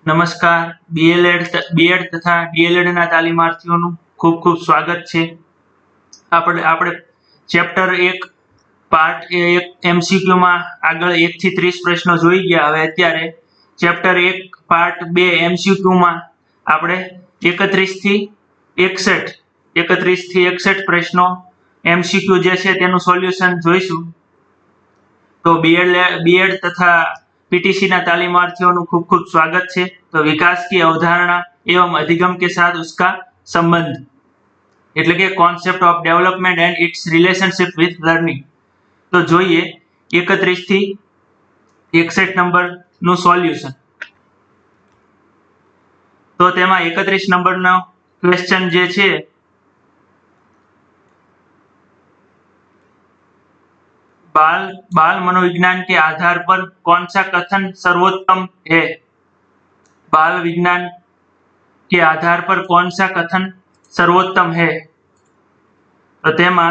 નમસ્કાર બીએડ તથા ડીએલએડ ના તાલીમાર્થીઓનું ખૂબ ખૂબ સ્વાગત છે। આપણે ચેપ્ટર 1 પાર્ટ 1 એમસીક્યુ માં આગળ 1 થી 30 પ્રશ્નો જોઈ ગયા। હવે અત્યારે ચેપ્ટર 1 પાર્ટ 2 એમસીક્યુ માં આપણે 31 થી 61 પ્રશ્નો એમસીક્યુ જે છે તેનું સોલ્યુશન જોઈશું। तो बीएड तथा पीटीसी ना तालीमार्थियों खूब खूब स्वागत है। तो विकास की अवधारणा एवं अधिगम के साथ उसका संबंध એટલે કે concept of development and its relationship with learning. તો જોઈએ 31 થી 61 નંબર નું સોલ્યુશન। તો તેમાં 31 નંબર નો ક્વેશ્ચન જે છે बाल मनोविज्ञान के आधार पर कौन सा कथन सर्वोत्तम है। बाल विज्ञान के आधार पर कौन सा कथन सर्वोत्तम है। तो तेमा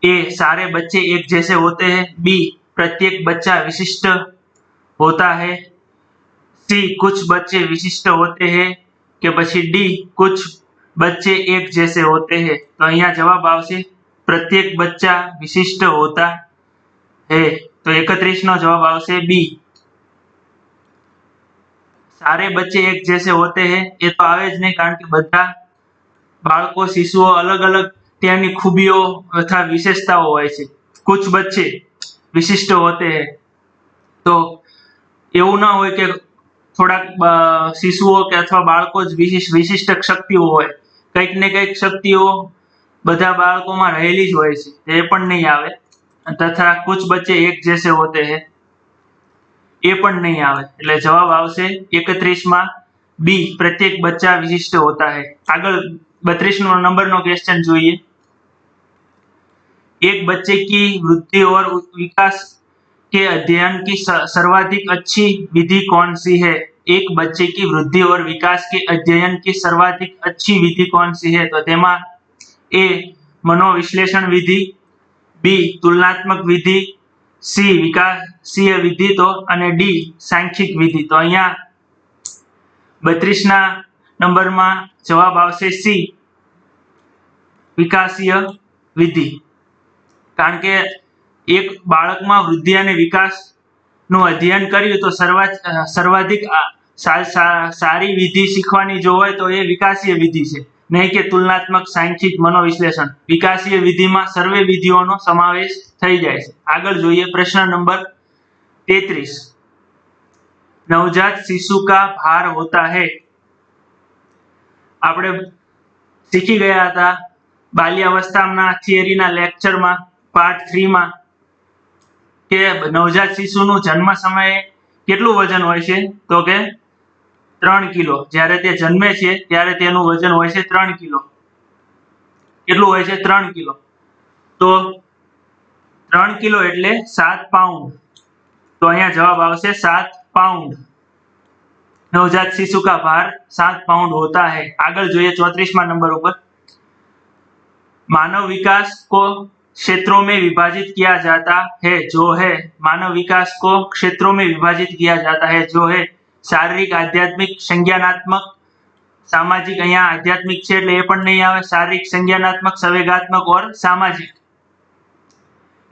ए सारे बच्चे एक जैसे होते हैं, बी प्रत्येक बच्चा विशिष्ट होता है, सी कुछ बच्चे विशिष्ट होते हैं के पछी डी कुछ बच्चे एक जैसे होते हैं। तो अहींया जवाब आवशे प्रत्येक बच्चा विशिष्ट होता है। तो 31 नो जवाब आवशे बी सारे बच्चे एक जैसे होते हैं। ये तो आवे ज नहीं, कारण के बधा बाळको शिशुओ अलग अलग तेनी खूबियों तथा विशेषताओं होय छे। कुछ बच्चे विशिष्ट होते हैं तो एवुं न होय के थोड़ा शिशुओ के अथवा बाळको ज विशिष्ट शक्तिओ होय। कंईक ने कंईक शक्तिओ બધા બાળકોમાં રહેલી જ હોય છે, એ પણ નહીં આવે। તથા कुछ बच्चे एक जैसे होते हैं એ પણ નહીં આવે। એટલે જવાબ આવશે 31 માં બી प्रत्येक बच्चा विशिष्ट होता है। આગળ 32 नंबर નો क्वेश्चन જોઈએ। एक बच्चे की वृद्धि और विकास के अध्ययन की सर्वाधिक अच्छी विधि कौन सी है। एक बच्चे की वृद्धि और विकास के अध्ययन की सर्वाधिक अच्छी विधि कौन सी है। तो तेमा ए मनोविश्लेषण विधि, बी तुलनात्मक विधि, सी विकासीय विधि तो अने डी सांख्यिक विधि। तो अहींया 32 ना नंबर में जवाब आवशे सी विकासीय विधि। कारण के एक बाळक में वृद्धि अने विकास नु अध्ययन कर्युं तो सर्वाधिक सारी विधि शीखवानी जो होय तो ये विकासीय विधि छे, नहीं के तुलनात्मक सांख्यिक मनोविश्लेषण। विकासीय विधि में सर्वे विधिओं समावेश थई जाय छे। आगळ जोईए प्रश्न नंबर 33। नवजात शिशु का भार होता है। आपणे सीखी गया था बाल्यावस्थाना थियरी ना लेक्चर में पार्ट 3 में के नवजात शिशुनु जन्म समय केटલું वजन होय छे। तो के 3 किलो। ज्यारे ते जन्मे छे त्यारे तेनुं वजन होय छे 3 किलो। કેટલું હોય છે 3 કિલો। તો 3 કિલો એટલે 7 પાઉન્ડ। તો અહીંયા જવાબ આવશે 7 પાઉન્ડ। नवजात शिशु का भार 7 पाउंड होता है। आगे જોઈએ 34वां नंबर ऊपर। मानव विकास को क्षेत्रों में विभाजित किया जाता है जो है। मानव विकास को क्षेत्रों में विभाजित किया जाता है जो है शारीरिक, आध्यात्मिक, संज्ञानात्मक, सामाजिक। अहींया आध्यात्मिक छे એટલે એ પણ નહીં આવે। शारीरिक, संज्ञानात्मक, संवेगात्मक और सामाजिक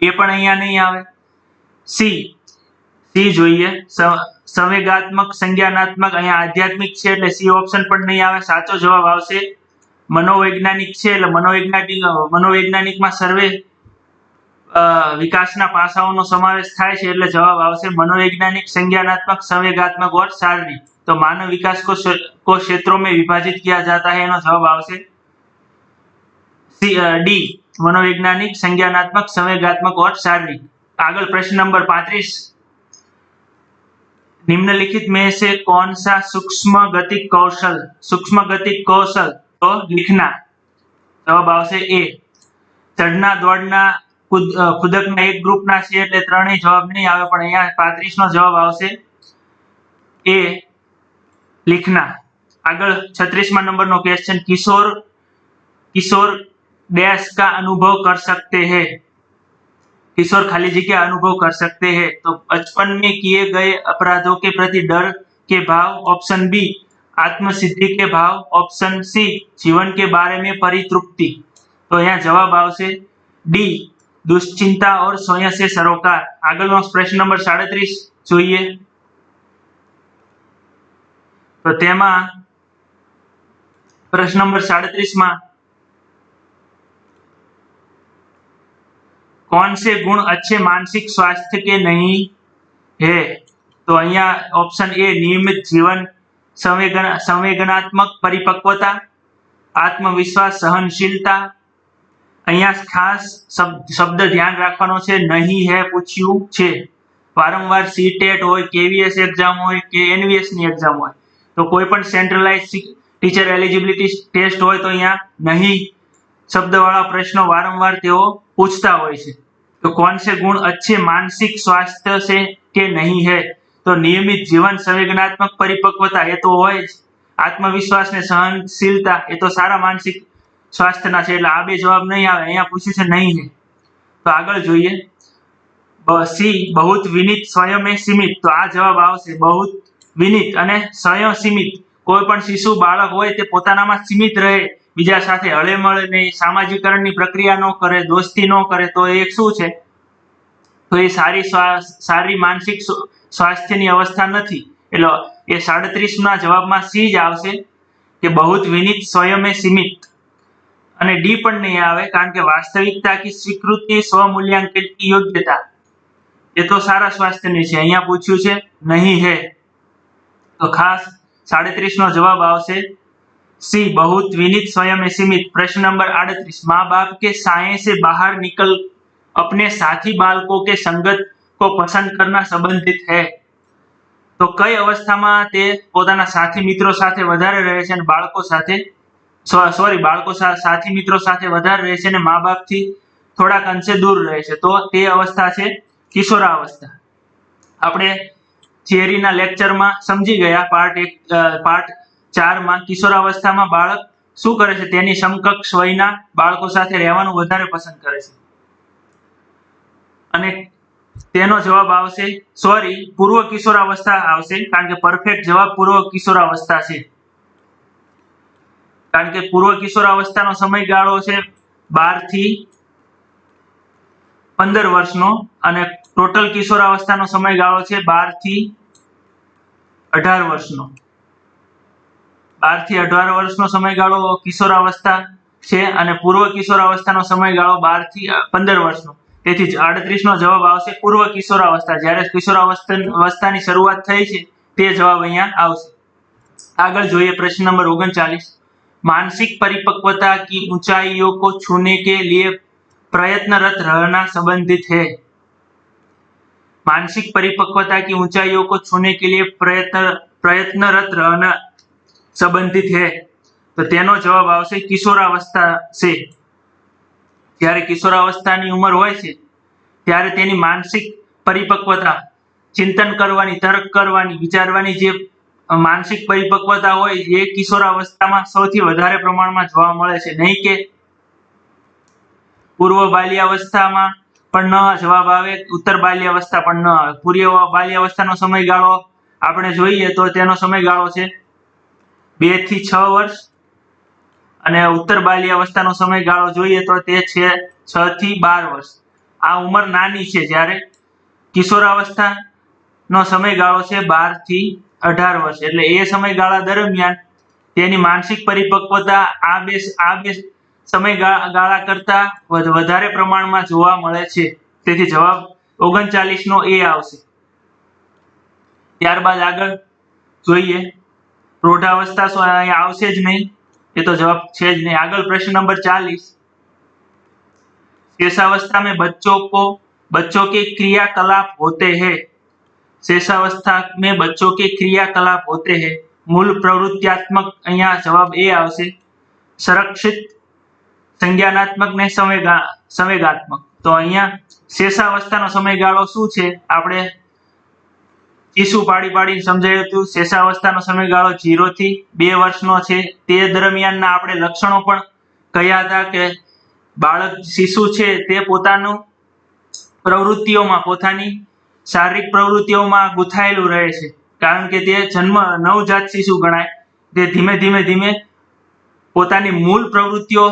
એ પણ અહીંયા નહીં આવે। सी જોઈએ संवेगात्मक, संज्ञानात्मक। અહીંયા आध्यात्मिक छे એટલે सी ऑप्शन पण नहीं આવે। साचो जवाब आवशे मनोवैज्ञानिक छे એટલે मनोवैज्ञानिक में सर्वे विकासना पासाओनो समावेश थाय छे એટલે जवाब आवशे मनोवैज्ञानिक, संज्ञानात्मक, संवेगात्मक और शारीरिक। तो मानव विकास को क्षेत्रों में विभाजित किया जाता है, जवाब आवशे डी मनोवैज्ञानिक, संज्ञानात्मक, संवेगात्मक और शारीरिक। आगे प्रश्न नंबर 35। निम्नलिखित में से कौन सा सूक्ष्म गतिक कौशल तो लिखना। जवाब आवशे ए चढ़ना, दौड़ना, खुदकना एक ग्रुपना छे એટલે ત્રણેય જવાબ નહીં આવે। પણ અહીંયા 35 નો જવાબ આવશે ए लिखना। आगे 36वां नंबर नो क्वेश्चन। किशोर डैश का अनुभव कर सकते हैं। किशोर खाली जगह अनुभव कर सकते हैं। तो बचपन में किए गए अपराधों के प्रति डर के भाव, ऑप्शन बी। आत्मसिद्धि के भाव, ऑप्शन सी। जीवन के बारे में परितृप्ति। तो यहाँ जवाब आवशे डी, दुश्चिंता और स्वयं से सरोकार। आगळनो प्रश्न नंबर 37 જોઈએ। तो तेमा प्रश्न नंबर 37 में कौन से गुण अच्छे मानसिक स्वास्थ्य के नहीं है? तो अहिया ऑप्शन ए नियमित जीवन, संवेदनात्मक परिपक्वता, आत्मविश्वास, सहनशीलता। अहिया खास शब्द ध्यान राखवानो छे, नहीं है पूछ्યું છે। वारंवार सीटेट होय, केवीएस एग्जाम होय के एनवीएस ની एग्जाम होय, तो कोई पण सेंट्रलाइज टीचर एलिजिबिलिटी टेस्ट होय तो अहिया नहीं शब्द वाला प्रश्न वारंवार तेओ पूछता होय छे। तो कौन से गुण अच्छे मानसिक स्वास्थ्य से के नहीं है? तो नियमित जीवन, संवेदनात्मक परिपक्वता ये तो होय ज, आत्मविश्वास ने सहनशीलता ये तो सारा मानसिक स्वास्थ्य ना छे, એટલે આ બે જવાબ નહીં આવે। અહીંયા પૂછ્યું છે નહીં है। तो આગળ જોઈએ सी, बहुत विनीत, स्वयं में सीमित। तो आ जवाब आवशे बहुत विनीत अने स्वयं सीमित। कोई पण शिशु बाळक होय ते पोतानामां सीमित रहे, बीजा साथे हळे मळे नहीं, सामाजिकरणनी प्रक्रिया न करे, दोस्ती न करे, तो एक शुं छे? तो ये सारी मानसिक स्वास्थ्यनी अवस्था नथी। એટલે એ 37 ના જવાબમાં सी જ આવશે કે बहुत विनीत, स्वयं में सीमित। અને डी પણ નહીં આવે કારણ કે વાસ્તવિકતા की स्वीकृति, स्वमूल्यांकन की योग्यता ये तो सारा स्वास्थ्यनी છે। અહીંયા પૂછ્યું છે नहीं है, तो खास 37 નો જવાબ આવશે सी, बहुत विनीत, स्वयं में सीमित। प्रश्न नंबर 38, माँ बाप के साये से बाहर निकल अपने साथी बालकों के संगत को पसंद करना संबंधित है। तो कई अवस्था में ते पोताना साथी मित्रों साथे वधारे रहे छे, बाळको साथे बाळको साथी मित्रों साथे वधारे रहे छे, माँ बाप थी थोड़ाक अंशे दूर रहे छे, तो ते अवस्था छे किशोरावस्था। आपणे थियरीना लेक्चरमां समजी गया पार्ट 4 में किशोरावस्था में बाळक शुं करे छे, तेनी समकक्ष वयना बाळको साथे रहेवानुं वधारे पसंद करे छे। अने तेनो जवाब आवशे सॉरी पूर्व किशोरावस्था आवशे, कारण के परफेक्ट जवाब पूर्व किशोरावस्था छे। कारण के पूर्व किशोरावस्थानो समयगाळो छे 12 થી 15 वर्षनो અને टोटल किशोरावस्थानो समयगाळो छे 12 થી 18 वर्षनो। 12 થી 18 वर्षनो समयगाळो किशोरावस्था छे અને पूर्व किशोरावस्थानो समयगाळो 12 થી 15 वर्षनो। તેથી 38 નો જવાબ આવશે પૂર્વ કિશોરાवस्था। જ્યારે કિશોરાवस्थाની શરૂઆત થઈ છે તે જવાબ અહીંયા આવશે। આગળ જોઈએ प्रश्न नंबर 39, मानसिक परिपक्वता की ऊंचाइयों को छूने के लिए प्रयत्नरत रहना संबंधित है। मानसिक परिपक्वता की ऊंचाइयों को छूने के लिए प्रयत्नरत रहना संबंधित है। तो तेनो जवाब आवशे किशोरावस्था से। જ્યારે કિશોરાવસ્થાની ઉંમર હોય છે ત્યારે તેની માનસિક પરિપક્વતા, ચિંતન કરવાની, તર્ક કરવાની, વિચારવાની જે માનસિક પરિપક્વતા હોય એ કિશોરાવસ્થામાં સૌથી વધારે પ્રમાણમાં જોવા મળે છે। નહીં કે પૂર્વ બાલ્યાવસ્થામાં પણ ન જવાબ આવે, ઉત્તર બાલ્યાવસ્થા પણ ન આવે। પૂર્વ બાલ્યાવસ્થાનો સમયગાળો આપણે જોઈએ તો તેનો સમયગાળો છે 2 થી 6 વર્ષ અને ઉત્તર બાલ્યાવસ્થાનો સમયગાળો જોઈએ તો તે છે 6 થી 12 વર્ષ। આ ઉંમર નાની છે, જ્યારે કિશોરાવસ્થાનો સમયગાળો છે 12 થી 18 વર્ષ। એટલે એ સમયગાળા દરમિયાન તેની માનસિક પરિપક્વતા આ બે સમયગાળા કરતા વધારે પ્રમાણમાં જોવા મળે છે। તેથી જવાબ 39 નો એ આવશે। ત્યારબાદ આગળ જોઈએ પ્રૌઢાવસ્થા અહીંયા આવશે જ નહીં, ये तो जवाब छे ज नहीं। आगे प्रश्न नंबर 40, शेषावस्था में बच्चों के क्रियाकलाप होते हैं। शेषावस्था में बच्चों के क्रियाकलाप होते हैं। मूल प्रवृत्त्यात्मक अहिया जवाब ए आवशे, संरक्षित, संज्ञानात्मक ने संवेगात्मक। तो अहिया शेषावस्थानो समयगाळो शुं छे आपणे ईसु पाड़ी समजायुं हतुं। शेषावस्थानो समयगाळो 0 થી 2 वर्षनो छे। ते दरमियानना आपणे लक्षणो पण कह्या हता के बाळक शिशु छे ते पोतानुं પ્રવૃત્તિઓમાં પોતાની શારીરિક પ્રવૃત્તિઓમાં ગૂંથાયેલું રહે છે, કારણ કે તે નવજાત શિશુ ગણાય. તે ધીમે ધીમે પોતાની મૂળ પ્રવૃત્તિઓ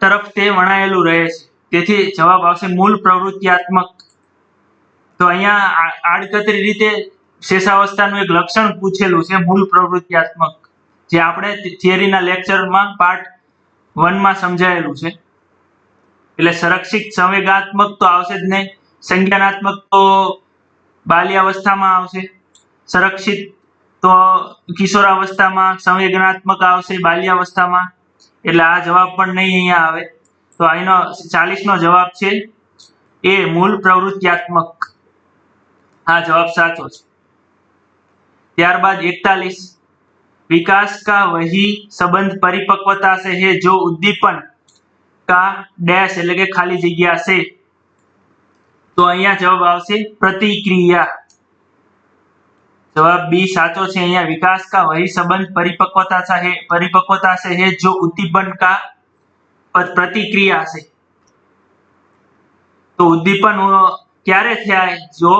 તરફ તે વણાયેલું રહે છે. તેથી જવાબ આવશે મૂળ પ્રવૃત્તિયાત્મક. તો અહીંયા આડકતરી રીતે શેષાવસ્થાનું એક લક્ષણ પૂછેલું છે, મૂળ પ્રવૃત્તિયાત્મક, જે આપણે થિયરીના લેક્ચરમાં પાર્ટ 1 માં સમજાયેલું છે. એટલે સંરક્ષિત સંવેગાત્મક તો આવશે જ નહીં. સંજ્ઞાનાત્મક તો બાલ્યાવસ્થામાં આવશે, સંરક્ષિત તો કિશોરાવસ્થામાં, સંવેદનાત્મક આવશે બાલ્યાવસ્થામાં. એટલે આ જવાબ પણ નહીં અહીંયા આવે. તો અહીંનો 40 નો જવાબ છે એ મૂળ પ્રવૃત્તિયાત્મક. આ જવાબ સાચો છે. ત્યારબાદ 41, विकास का वही संबंध परिपक्वता से है जो उद्दीपन का डैश એટલે કે ખાલી જગ્યા છે. તો અહીંયા જવાબ આવશે પ્રતિક્રિયા. जवाब बी साचो છે. અહીંયા विकास का वही संबंध परिपक्वता से है जो उद्दीपन का प्रतिक्रिया છે. તો ઉદ્દીપન ક્યારે થાય? જો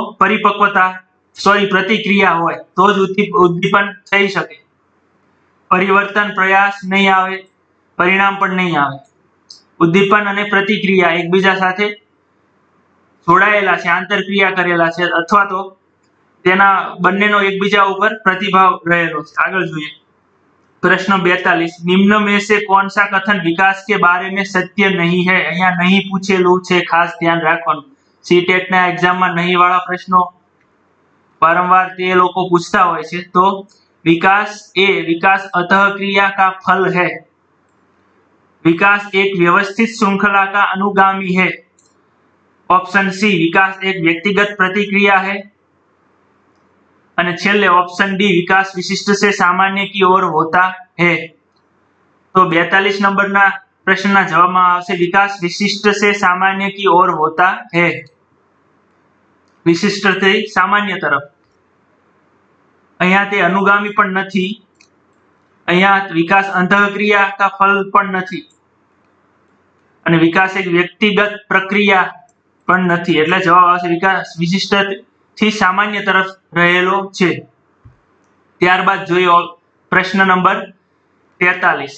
પ્રતિક્રિયા હોય તો જ ઉદ્દીપન થઈ શકે. પરિવર્તન પ્રયાસ નહીં આવે, પરિણામ પણ નહીં આવે. ઉદ્દીપન અને પ્રતિક્રિયા એકબીજા સાથે જોડાયેલા છે, આંતરક્રિયા કરેલા છે, અથવા તો તેના બંનેનો એકબીજા ઉપર પ્રતિભાવ રહેલો છે. આગળ જોઈએ प्रश्न 42, निम्न में से कौन सा कथन विकास के बारे में सत्य नहीं है? અહીંયા નહીં પૂછેલું છે, ખાસ ધ્યાન રાખવાનું. સીટેટ ના એક્ઝામમાં નહીં વાળા પ્રશ્નો વારંવાર તે લોકો પૂછતા હોય છે. તો विकास अंतःक्रिया का फल है. विकास एक व्यवस्थित श्रृंखला का अनुगामी है. ऑप्शन सी, विकास एक व्यक्तिगत प्रतिक्रिया है. અને છેલ્લે ऑप्शन डी, विकास विशिष्ट से सामान्य की ओर होता है. तो 42 નંબરના પ્રશ્નના જવાબમાં આવશે विकास विशिष्ट से सामान्य की ओर होता है. વિશિષ્ટથી સામાન્ય તરફ. અહીંયા તે અનુગામી પણ નથી, અહીંયા વિકાસ અંતઃક્રિયા કા ફલ પણ નથી, અને વિકાસ એક વ્યક્તિગત પ્રક્રિયા પણ નથી. એટલે જવાબ આવશે વિકાસ વિશિષ્ટથી સામાન્ય તરફ રહેલો છે. ત્યારબાદ જોઈએ प्रश्न नंबर 43,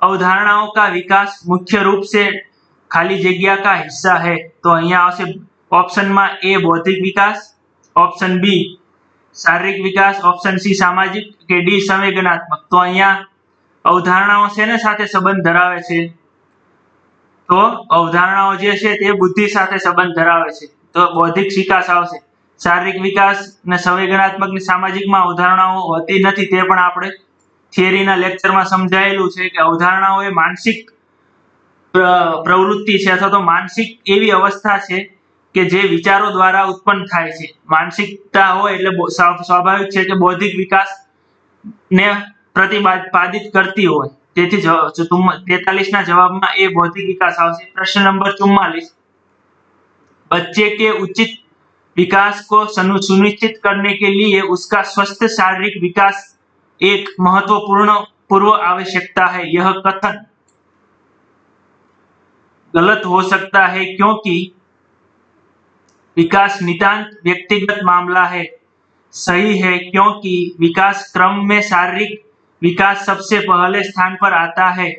अवधारणाओं का विकास मुख्य रूप से खाली जग्या का हिस्सा है. तो અહીંયા આવશે ऑप्शन में ए बौद्धिक विकास, ऑप्शन बी शारीरिक विकास, ऑप्शन सी सामाजिक के डी संवेदनात्मक. तो અહીંયા અવધારણાઓ શેના સાથે સંબંધ ધરાવે છે? તો અવધારણાઓ જે છે તે બુદ્ધિ સાથે સંબંધ ધરાવે છે. તો બૌદ્ધિક વિકાસ આવશે. શારીરિક વિકાસ અને સંવેદનાત્મક ની સામાજિકમાં અવધારણાઓ હોતી નથી. તે પણ આપણે થિયરીના લેક્ચરમાં સમજાયેલું છે કે અવધારણાઓ એ માનસિક પ્રવૃત્તિ છે, અથવા તો માનસિક એવી અવસ્થા છે કે જે વિચારો દ્વારા ઉત્પન્ન થાય છે. માનસિકતા હોય એટલે સ્વાભાવિક છે કે બૌદ્ધિક વિકાસ ને પ્રતિપાદિત કરતી હોય. તેથી 43 ના જવાબમાં એ બૌદ્ધિક વિકાસ આવશે. प्रश्न नंबर 44, बच्चे के उचित विकास को सुनिश्चित करने के लिए उसका स्वस्थ शारीरिक विकास एक महत्वपूर्ण पूर्व आवश्यकता है. यह कथन गलत हो सकता है क्योंकि विकास नितांत व्यक्तिगत मामला है. सही है क्योंकि विकास क्रम में शारीरिक विकास सबसे पहले स्थान पर आता है.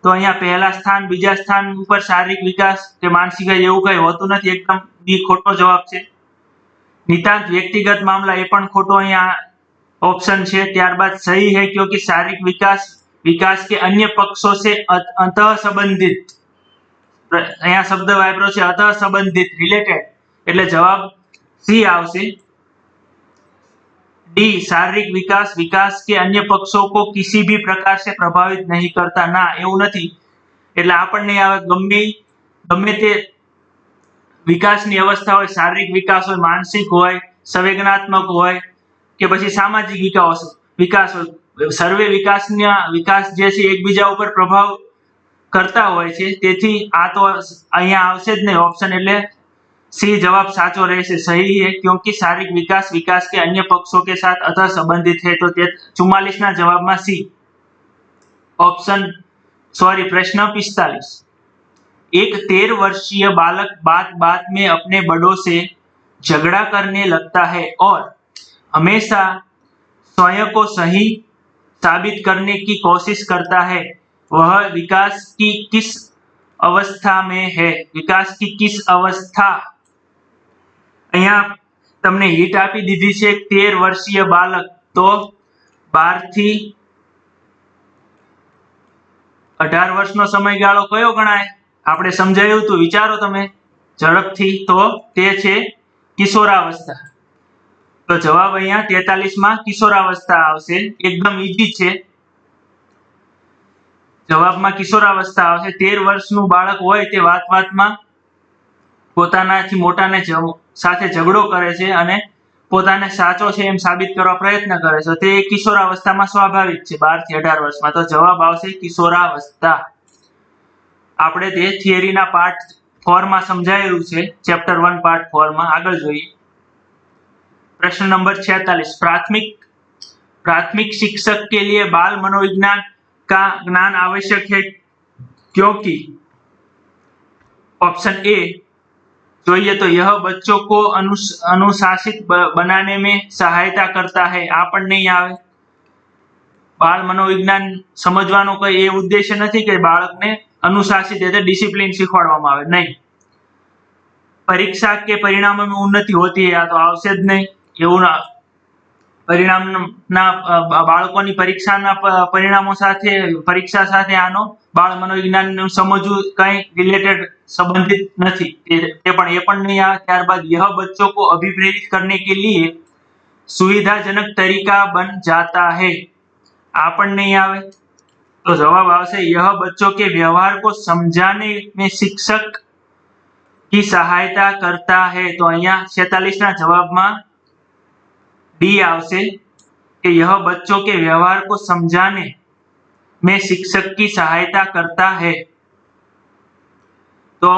तो અહીંયા પહેલા સ્થાન, બીજા સ્થાન ઉપર શારીરિક વિકાસ કે માનસિક એવું કઈ હોતું નથી. એકદમ બી ખોટો જવાબ છે. नितांत व्यक्तिगत मामला એ પણ ખોટો અહીંયા ऑप्शन છે. ત્યારબાદ सही है क्योंकि शारीरिक विकास के अन्य पक्षों से अंतः संबंधित. અહીંયા શબ્દ વાપર્યો છે અંતઃ સંબંધિત, રિલેટેડ. એટલે જવાબ સી આવશે. डी शारीरिक विकास के अन्य पक्षों को किसी भी प्रकार से प्रभावित नहीं करता. ना, એવું નથી. એટલે આપણને આવે ગમે તે વિકાસની અવસ્થા હોય, શારીરિક વિકાસ હોય, માનસિક હોય, સંવેદનાત્મક હોય કે પછી સામાજિક વિકાસ હોય, સર્વે વિકાસ જે છે એકબીજા ઉપર પ્રભાવ કરતા હોય છે. તેથી આ તો અહીંયા આવશે જ નહીં ઓપ્શન. એટલે सी जवाब साचो रहेશે. सही है क्योंकि शारीरिक विकास के अन्य पक्षों के साथ अतः संबंधित है. तो 44 ना जवाब में सी ऑप्शन प्रश्न 45, एक 13 वर्षीय बालक बात बात में अपने बड़ों से झगड़ा करने लगता है और हमेशा स्वयं को सही साबित करने की कोशिश करता है। वह विकास की किस अवस्था में है? विकास की किस अवस्था? અહીંયા તમને હિટ આપી દીધી છે 13 વર્ષીય બાલક, તો 12 થી 18 વર્ષનો સમયગાળો કયો ગણાય? આપણે સમજાયું તો વિચારો તમે ઝડપથી, તો તે છે કિશોરાવસ્થા। તો જવાબ અહીંયા 43 માં કિશોરાવસ્થા આવશે। એકદમ ઈઝી છે, જવાબમાં કિશોરાવસ્થા આવશે। 13 વર્ષનું બાળક હોય તે વાતમાં પોતાનાથી મોટાને સાથે ઝઘડો કરે છે અને પોતાને સાચો છે એમ સાબિત કરવા પ્રયત્ન કરે છે, તે કિશોરાવસ્થામાં સ્વાભાવિક છે 12 થી 18 વર્ષમાં। તો જવાબ આવશે કિશોરાવસ્થા। આપણે તે થિયરીના પાર્ટ 4 માં સમજાયેલું છે, ચેપ્ટર 1 પાર્ટ 4 માં। આગળ જોઈએ प्रश्न नंबर 46। प्राथमिक शिक्षक के लिए बाल मनोविज्ञान का ज्ञान आवश्यक है क्योंकि ऑप्शन ए જોઈએ તો यह बच्चों को अनुशासित बनाने में सहायता करता है। આ પણ નહીં આવે। બાળ મનોવિજ્ઞાન સમજવાનો કોઈ એ ઉદ્દેશ્ય નથી કે બાળકને अनुशासित એટલે ડિસિપ્લિન શીખવાડવામાં આવે, નહીં। परीक्षा के परिणामों में उन्नति होती है, આ તો આવશે જ નહીં। એવું ના, પરિણામના બાળકોની પરીક્ષાના પરિણામો સાથે પરીક્ષા સાથે આનો બાળ મનોવિજ્ઞાનનું સમજવું કઈ રિલેટેડ સંબંધિત નથી, તે પણ એ પણ નહીં આવે। ત્યારબાદ यह बच्चों को अभिप्रेरित करने के लिए सुविधाजनक तरीका बन जाता है, आ पण नहीं आवे। तो जवाब आवશે यह बच्चों के व्यवहार को समझाने में शिक्षक की सहायता करता है। तो અહીંયા 46 ના જવાબમાં डी आवશે कि यह बच्चों के व्यवहार को समझाने में शिक्षक की सहायता करता है। तो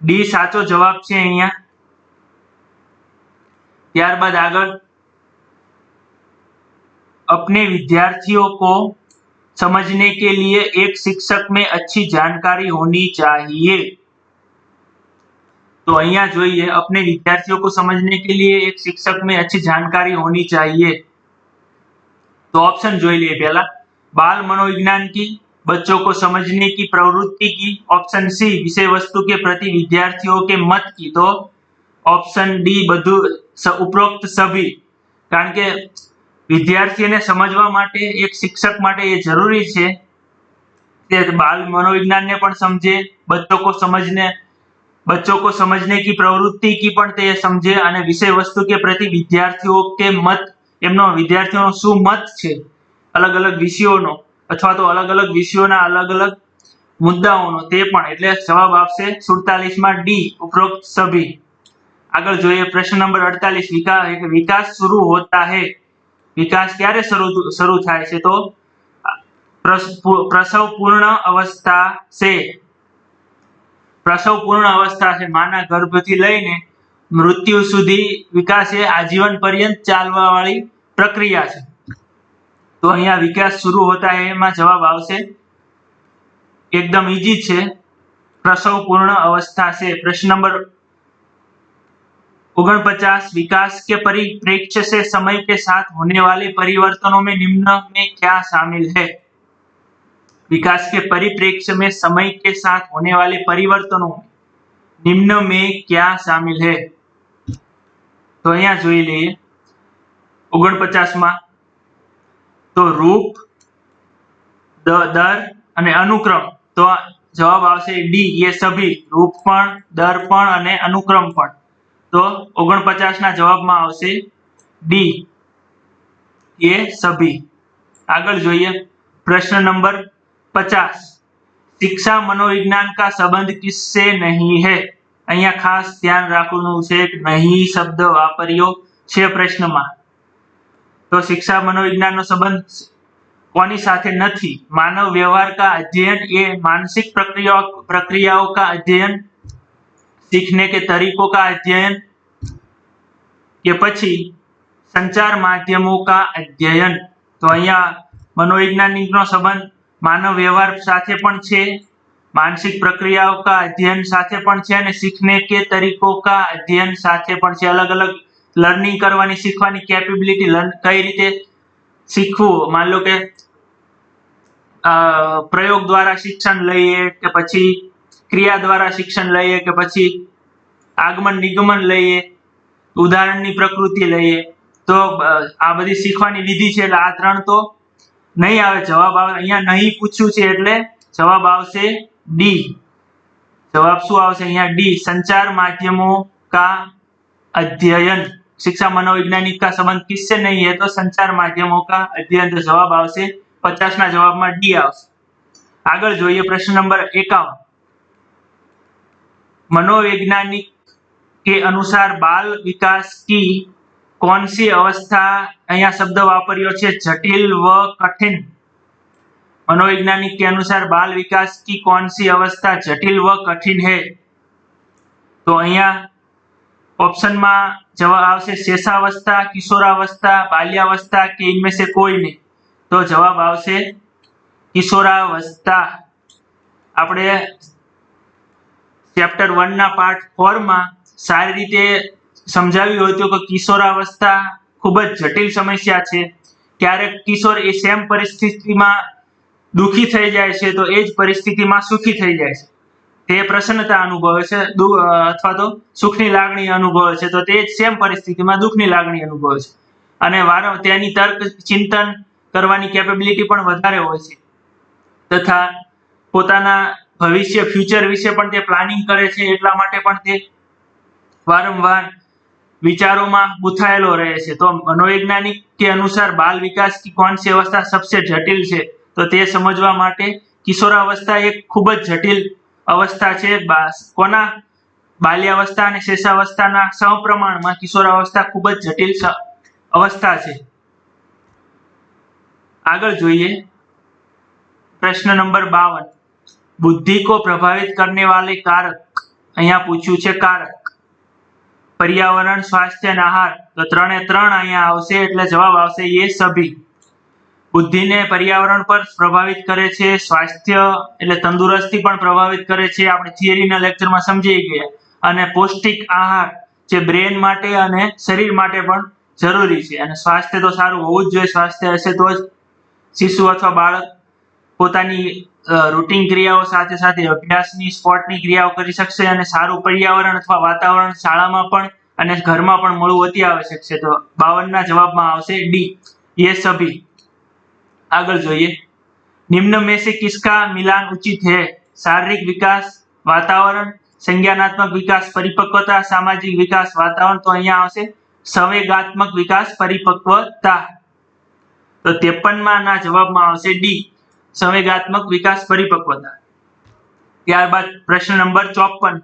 डी साचो जवाब છે અહીંયા। ત્યારબાદ આગળ अपने विद्यार्थियों को समझने के लिए एक शिक्षक में अच्छी जानकारी होनी चाहिए। तो અહીંયા જોઈએ अपने विद्यार्थियों को समझने के लिए एक शिक्षक में अच्छी जानकारी होनी चाहिए। तो ऑप्शन જોઈ લઈએ पहला, बाल मनोविज्ञान की, बच्चों को समझने की प्रवृत्ति की, ऑप्शन सी विषय वस्तु के प्रति विद्यार्थियों के मत की, तो ऑप्शन डी બધું ઉપરોક્ત સભી। કારણ કે વિદ્યાર્થીને સમજવા માટે એક શિક્ષક માટે એ જરૂરી છે કે બાલ मनोविज्ञान ने પણ સમજે, बच्चों को समझने की प्रवृत्ति की पण ते समझे અને विषय वस्तु के प्रति विद्यार्थियों के मत, એમનો વિદ્યાર્થીઓનો શું મત છે अलग अलग વિષયોનો અથવા તો अलग अलग વિષયોના अलग अलग મુદ્દાઓનો, તે પણ। એટલે જવાબ આવશે 47 માં ડી ઉપરોક્ત સભી। આગળ જોઈએ પ્રશ્न नंबर 48। विकास शुरू होता है, विकास ક્યારે શરૂ થાય છે? તો प्रसव पूर्ण अवस्था से, प्रसव पूर्ण अवस्था से माना गर्भથી લઈને મૃત્યુ સુધી વિકાસ એ આજીવન પર્યંત ચાલવા વાળી પ્રક્રિયા છે। તો અહીંયા વિકાસ शुरू होता है માં જવાબ આવશે, एकदम इजी છે, प्रसव पूर्ण अवस्था से। प्रश्न नंबर 49। विकास के परिप्रेक्ष्य से समय के साथ होने वाले परिवर्तनों में निम्न में क्या शामिल है? विकास के परिप्रेक्ष्य में समय के साथ होने वाले परिवर्तनों निम्न में क्या शामिल है? तो અહીંયા જોઈ લઈએ 49 માં, तो रूप, दर અને अनुक्रम। तो जवाब આવશે डी, ये सभी, रूप पण, दर पण અને अनुक्रम पण। तो 49 ના જવાબમાં આવશે डी, ये सभी। આગળ જોઈએ प्रश्न नंबर 50। शिक्षा मनोविज्ञान का संबंध किससे नहीं है? અહીંયા ખાસ ધ્યાન રાખવાનું છે કે નહીં શબ્દ વાપર્યો છે પ્રશ્નમાં। તો शिक्षा मनोविज्ञान નો સંબંધ કોની સાથે નથી? मानव व्यवहार का अध्ययन, ये मानसिक प्रक्रियाओं का अध्ययन, सीखने के तरीकों का अध्ययन, के પછી संचार माध्यमों का अध्ययन। तो અહીંયા मनोवैज्ञानिक નો સંબंध मानव व्यवहार સાથે પણ છે मानसिक प्रक्रियाओं का अध्ययन साथे पण छे અને सीखने के तरीकों का अध्ययन साथे पण छे। अलग अलग लर्निंग करवानी सीखवानी कैपेबिलिटी कई रीते શીખવું, માન લો કે પ્રયોગ દ્વારા શિક્ષણ લઈએ કે પછી ક્રિયા દ્વારા શિક્ષણ લઈએ કે પછી આગમન નિગમન લઈએ, ઉદાહરણની પ્રકૃતિ લઈએ, તો આ બધી શીખવાની વિધિ છે એટલે આ ત્રણ તો નહીં આવે। જવાબ આવે અહીંયા નહીં પૂછ્યું છે એટલે જવાબ આવશે ડી। જવાબ શું આવશે અહીંયા ડી, संचार माध्यमों का अध्ययन। शिक्षा मनोवैज्ञानिक का संबंध किससे नहीं है तो संचार माध्यमों का अध्ययन। तो जवाब आवશે 50 ના જવાબમાં ડી આવશે। આગળ જોઈએ પ્રશ્ન નંબર 51। मनोवैज्ञानिक के अनुसार बाल विकास की कौन सी अवस्था, અહીંયા શબ્દ વાપર્યો છે જટિલ व कठिन। मनोवैज्ञानिक के अनुसार बाल विकास की कौन सी अवस्था जटिल व कठिन है। तो અહીંયા ऑप्शन में जवाब आवશે शेषावस्था, किशोरावस्था, बाल्यावस्था के इनमें से कोई नहीं। तो जवाब आवશે किशोरावस्था। આપણે ચેપ્ટર 1 ના પાર્ટ 4 માં સારી રીતે સમજાવ્યું હતું કે કિશોરાવસ્થા ખૂબ જ જટિલ સમસ્યા છે। ક્યારેક કિશોર એ સેમ પરિસ્થિતિમાં દુખી થઈ જાય છે તો એ જ પરિસ્થિતિમાં સુખી થઈ જાય છે। તે પ્રસન્નતા અનુભવે છે અથવા તો સુખની લાગણી અનુભવે છે તો તે જ સેમ પરિસ્થિતિમાં દુઃખની લાગણી અનુભવે છે અને તેની તર્ક ચિંતન કરવાની કેપેબિલિટી પણ વધારે હોય છે તથા પોતાના ભવિષ્ય ફ્યુચર વિશે પણ તે પ્લાનિંગ કરે છે એટલા માટે પણ તે વારંવાર વિચારોમાં ગૂંથાયેલો રહે છે। તો मनोवैज्ञानिक के अनुसार बाल विकास की कौन सी अवस्था सबसे जटिल है तो ते समझवा माटे किशोरावस्था एक खूब ज जटिल अवस्था है। कोना बाल्यावस्था અને શેષાવસ્થાના સમપ્રમાણમાં કિશોરાવસ્થા ખૂબ જ જટિલ અવસ્થા છે। આગળ જોઈએ પ્રશ્ન નંબર 52। बुद्धि को प्रभावित करने वाले कारक, અહીંયા પૂછ્યું છે कारक। पर्यावरण, स्वास्थ्य અને आहार, तो 3 એ 3 અહીંયા આવશે એટલે જવાબ આવશે ये सभी। बुद्धि ने पर्यावरण पर प्रभावित करे छे, स्वास्थ्य એટલે તંદુરસ્તી પણ પ્રભાવિત કરે છે, આપણે થિયરીના લેક્ચરમાં સમજી ગયા, અને પૌષ્ટિક આહાર જે બ્રેન માટે અને શરીર માટે પણ જરૂરી છે। અને સ્વાસ્થ્ય તો સારું હોવું જ જોઈએ, સ્વાસ્થ્ય હશે તો જ શિશુ અથવા બાળક પોતાની રૂટીન ક્રિયાઓ સાથે સાથે અભ્યાસની સ્પોર્ટની ક્રિયાઓ કરી શકશે અને સારું પર્યાવરણ અથવા વાતાવરણ શાળામાં પણ અને ઘરમાં પણ મળવું અતિ આવશ્યક છે। તો 52 ના જવાબમાં આવશે ડી ये सभी। આગળ જોઈએ निम्न में से किसका मिलान उचित है। शारीरिक विकास, वातावरण, संज्ञानात्मक विकास, परिपक्वता, सामाजिक विकास, वातावरण। तो અહીંયા આવશે संवेगात्मक विकास परिपक्वता। तो 53 ના જવાબમાં આવશે ડી संवेगात्मक विकास परिपक्वता। ત્યારબાદ પ્રશ્ન નંબર 54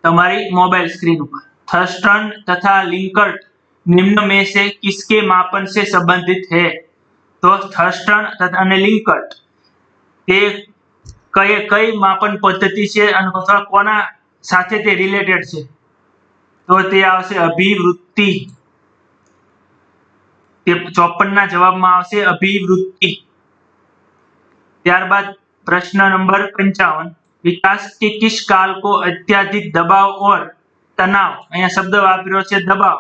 તમારી મોબાઈલ સ્ક્રીન ઉપર। થર્સ્ટન તથા લિંકર્ટ निम्न में से किसके मापन से संबंधित है। तो થર્સ્ટન તથા અને લિંકર્ટ તે કઈ માપન પદ્ધતિ છે અથવા કોના સાથે તે રિલેટેડ છે તો તે આવશે અભિવૃત્તિ। તે 54 ના જવાબમાં આવશે અભિવૃત્તિ। ત્યારબાદ प्रश्न नंबर 55। विकास के किस काल को अत्यधिक दबाव और तनाव, અહીંયા શબ્દ વાપર્યો છે દબાવ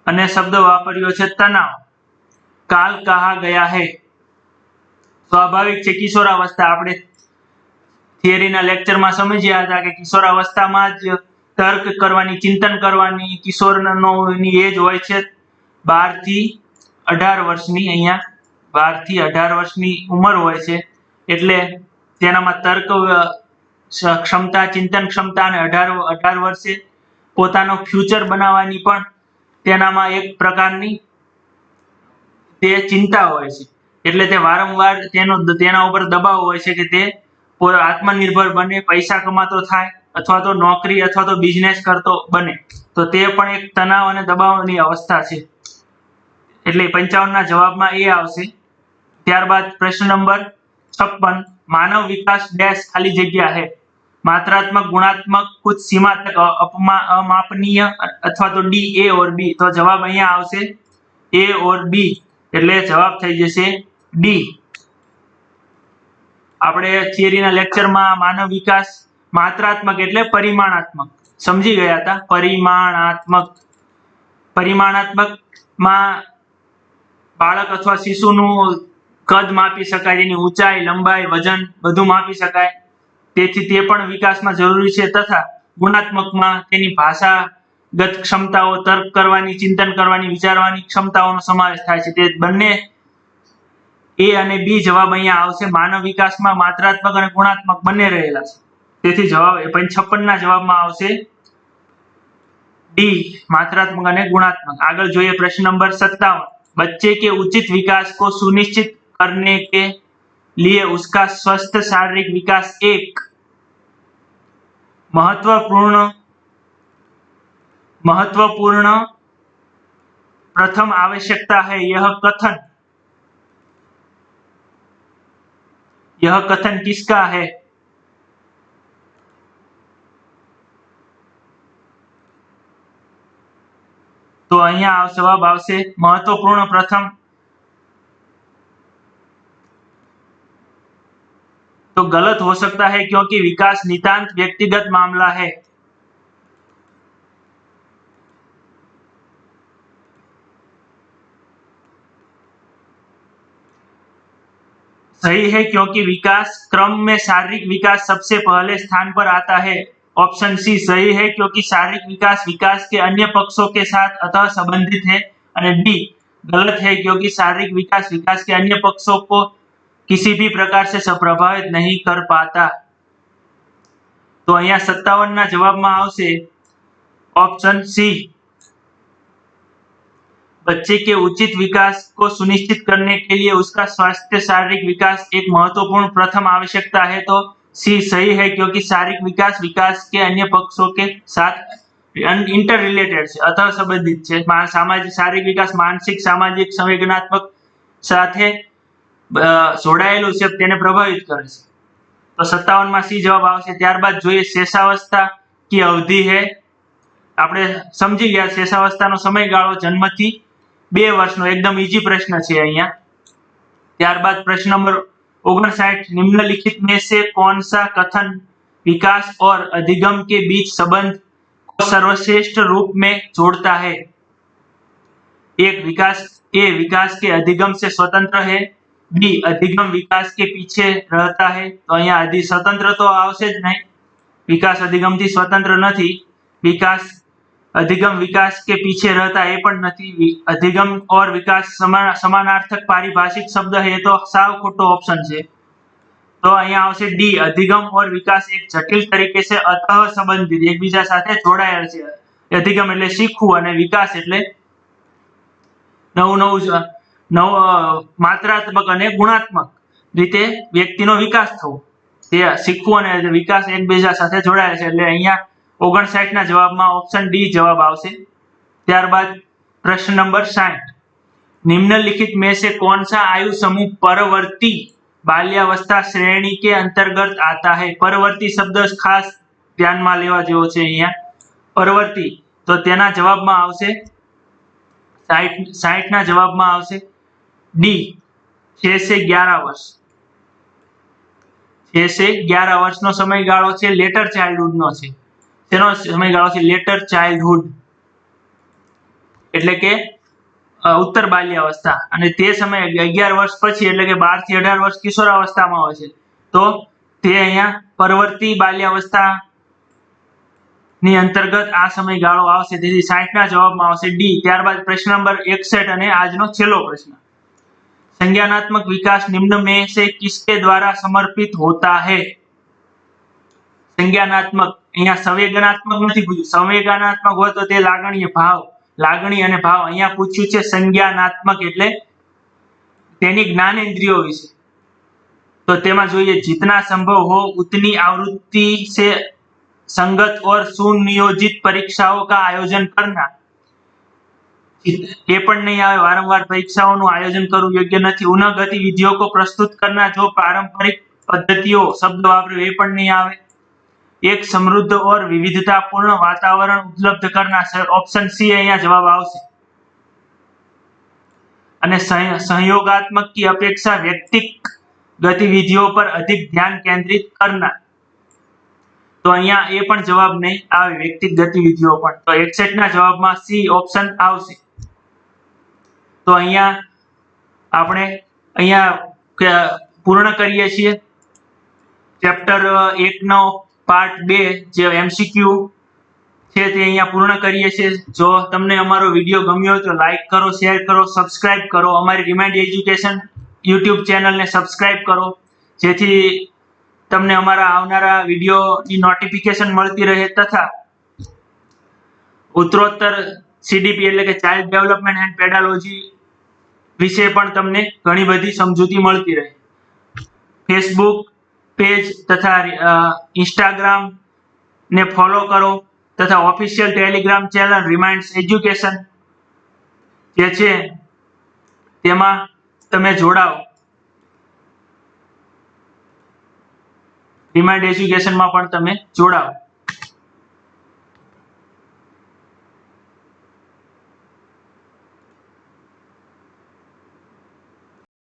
અને શબ્દ વાપર્યો છે તનાવ, काल कहा गया है। स्वाभाविक છે કિશોરાવસ્થા। આપણે થિયરીના લેક્ચરમાં સમજ્યા હતા કે કિશોરાવસ્થામાં જ તર્ક કરવાની, ચિંતન કરવાની કિશોરની એજ હોય છે 12 થી 18 વર્ષની। અહીંયા 12 થી 18 વર્ષની ઉંમર હોય છે એટલે તેનામાં તર્ક ક્ષમતા, ચિંતન ક્ષમતા અને 18 વર્ષે પોતાનો ફ્યુચર બનાવવાની પણ તેનામાં એક પ્રકારની તે ચિંતા હોય છે એટલે તે વારંવાર તેના ઉપર દબાવ હોય છે કે તે આત્મનિર્ભર બને, પૈસા કમાતો થાય અથવા તો નોકરી અથવા તો બિઝનેસ કરતો બને। તો તે પણ એક તણાવ અને દબાવની અવસ્થા છે એટલે 55 ના જવાબમાં એ આવશે। ત્યારબાદ પ્રશ્ન નંબર 56। मानव विकास डैश खाली जगह है। मात्रात्मक, गुणात्मक, कुछ सीमा तक अमापनीय अथवा तो डी ए और बी। तो जवाब અહીંયા આવશે ए और बी એટલે જવાબ થઈ જશે ડી। આપણે થિયરીના લેક્ચરમાં માનવ વિકાસ માત્રાત્મક એટલે પરિમાણાત્મક સમજી ગયા હતા. પરિમાણાત્મકમાં બાળક અથવા શિશુનું કદ માપી શકાય, તેની ઊંચાઈ, લંબાઈ, વજન બધું માપી શકાય, તેથી તે પણ વિકાસમાં જરૂરી છે. તથા ગુણાત્મકમાં તેની ભાષાગત ક્ષમતાઓ, તર્ક કરવાની, ચિંતન કરવાની, વિચારવાની ક્ષમતાઓનો સમાવેશ થાય છે. તે બંને A અને B જવાબ અહીંયા આવશે. માનવ વિકાસમાં માત્રાત્મક અને ગુણાત્મક બંને રહેલા છે, તેથી જવાબ 56 ના જવાબમાં આવશે डी, मात्रात्मक और गुणात्मक. आगे જોઈએ प्रश्न नंबर 57. बच्चे के उचित विकास को सुनिश्चित करने के लिए उसका स्वस्थ शारीरिक विकास एक महत्वपूर्ण प्रथम आवश्यकता है. यह कथन किसका है? तो અહીંયા જવાબ આવશે महत्वपूर्ण प्रथम. तो गलत हो सकता है क्योंकि विकास नितांत व्यक्तिगत मामला है. सही है क्योंकि विकास क्रम में शारीरिक विकास सबसे पहले स्थान पर आता है. ऑप्शन सी सही है क्योंकि शारीरिक विकास विकास के अन्य पक्षों के साथ अतः संबंधित है. और डी गलत है क्योंकि शारीरिक विकास विकास के अन्य पक्षों को किसी भी प्रकार से प्रभावित नहीं कर पाता. तो અહીંયા 57 ના જવાબમાં આવશે ऑप्शन सी. बच्चे के उचित विकास को सुनिश्चित करने के लिए उसका स्वास्थ्य शारीरिक विकास एक महत्वपूर्ण प्रथम आवश्यकता है. तो सी सही है क्योंकि शारीरिक विकास विकास के अन्य पक्षों के साथ इंटर रिलेटेड है, अतः संबंधित है. सामाजिक शारीरिक विकास मानसिक, सामाजिक, संवेदनात्मक સાથે જોડાયેલું છે, તેને પ્રભાવિત કરે છે. તો 57 માં સી જવાબ આવશે. ત્યારબાદ જોઈએ શેષાવસ્થા की अवधि है. આપણે સમજી ગયા શેષાવસ્થાનો સમયગાળો જન્મથી 2 વર્ષનો एकदम इजी प्रश्न છે અહીંયા. ત્યારબાદ प्रश्न नंबर 59. निम्नलिखित में से कौन सा कथन विकास और अधिगम के बीच संबंध को सर्वश्रेष्ठ रूप में जोड़ता है? एक विकास के अधिगम से स्वतंत्र है. बी अधिगम विकास के पीछे रहता है. तो અહીંયા स्वतंत्र तो आवશે જ નહીં. विकास अधिगम थी स्वतंत्र नहीं. विकास अधिगम विकास के पीछे रहता है पण नहीं. अधिगम और विकास समानार्थक पारिभाषिक शब्द है, तो साव खोटो ऑप्शन है. तो અહીંયા આવશે डी अधिगम और विकास एक जटिल तरीके से अतः संबंधित एकबीजा साथे जोड़ाયેલ છે. अधिगम એટલે શીખવું અને વિકાસ એટલે નવ માત્રાત્મક અને ગુણાત્મક રીતે વ્યક્તિનો વિકાસ થવો. તે શીખવું અને વિકાસ એકબીજા સાથે જોડાયેલ છે, એટલે અહીંયા 59 ના જવાબમાં ऑप्शन डी जवाब આવશે. ત્યારબાદ प्रश्न नंबर 60. निम्नलिखित में से कौन सा आयु समूह परवर्ती बाल्यावस्था श्रेणी के अंतर्गत आता है? परवर्ती शब्द खास ધ્યાનમાં લેવા જેવો છે. અહીંયા પરવર્તી, તો તેના જવાબમાં આવશે 60 ના જવાબમાં આવશે डी 6 से 11 વર્ષ. 6 से 11 વર્ષનો સમયગાળો છે લેટર ચાઇલ્ડહુડ નો છે. તેનો સમયગાળો છે લેટર ચાઇલ્ડહુડ, એટલે કે ઉત્તર બાલ્યાવસ્થા. અને તે સમયે 11 વર્ષ પછી એટલે કે 12 થી 18 વર્ષ કિશોરાવસ્થામાં હોય છે. તો તે અહીંયા પરવર્તી બાલ્યાવસ્થા ની અંતર્ગત આ સમયગાળો આવશે, તેથી 60 ના જવાબમાં આવશે ડી. ત્યારબાદ પ્રશ્ન નંબર 61 અને આજનો છેલ્લો પ્રશ્ન. संज्ञानात्मक विकास निम्न में से किसके द्वारा समर्पित होता है? संज्ञानात्मक અહીંયા સંવેદનાત્મક નથી પૂછ્યું. સંવેદનાત્મક હોય તો તે લાગણીય ભાવ, લાગણી અને ભાવ. અહીંયા પૂછ્યું છે સંજ્ઞાનાત્મક એટલે તેની જ્ઞાનેન્દ્રિયો વિશે. तो तेमा જોઈએ जितना संभव हो उतनी आवृत्ति से संगत और सुनियोजित परीक्षाओं का आयोजन करना. ये पण नहीं आवे वारंवार परीक्षाओं आयोजन करવું योग्य नहीं. उन गतिविधियों को प्रस्तुत करना जो पारंपरिक पद्धतियों शब्द वापरे ये पण नहीं आवे. एक समृद्ध और विविधतापूर्ण वातावरण उपलब्ध करना. ऑप्शन सी અહીંયા જવાબ આવશે. અને सहयोगात्मक की अपेक्षा व्यक्तिक गतिविधियों पर अधिक ध्यान केंद्रित करना। तो अहींया ए पण जवाब नहीं आवे, व्यक्तिगत गतिविधिओ पण। तो 61 ना जवाबमां सी ऑप्शन आवशे। तो अहींया આપણે અહીંયા પૂર્ણ કરીએ છીએ ચેપ્ટર 1 નો પાર્ટ 2 જે એમસીક્યુ છે તે અહીંયા પૂર્ણ કરીએ છીએ। જો તમને અમારો વિડિયો ગમ્યો હોય તો લાઈક કરો, શેર કરો, સબસ્ક્રાઇબ કરો। અમારી રિમાઇન્ડ એજ્યુકેશન YouTube ચેનલને સબસ્ક્રાઇબ કરો જેથી તમને અમારા આવનારા વિડિયોની નોટિફિકેશન મળતી રહે તથા ઉત્તરોત્તર સીડીપી એટલે કે ચાઇલ્ડ ડેવલપમેન્ટ એન્ડ પેડાલોજી વિશે પણ તમને ઘણી બધી સમજૂતી મળતી રહે। ફેસબુક પેજ તથા ઇન્સ્ટાગ્રામ ને ફોલો કરો તથા ઓફિશિયલ ટેલિગ્રામ ચેનલ રિમાઇન્ડ્સ એજ્યુકેશન જે છે તેમાં તમે જોડાઓ। રિમાઇન્ડ એજ્યુકેશનમાં પણ તમે જોડાઓ।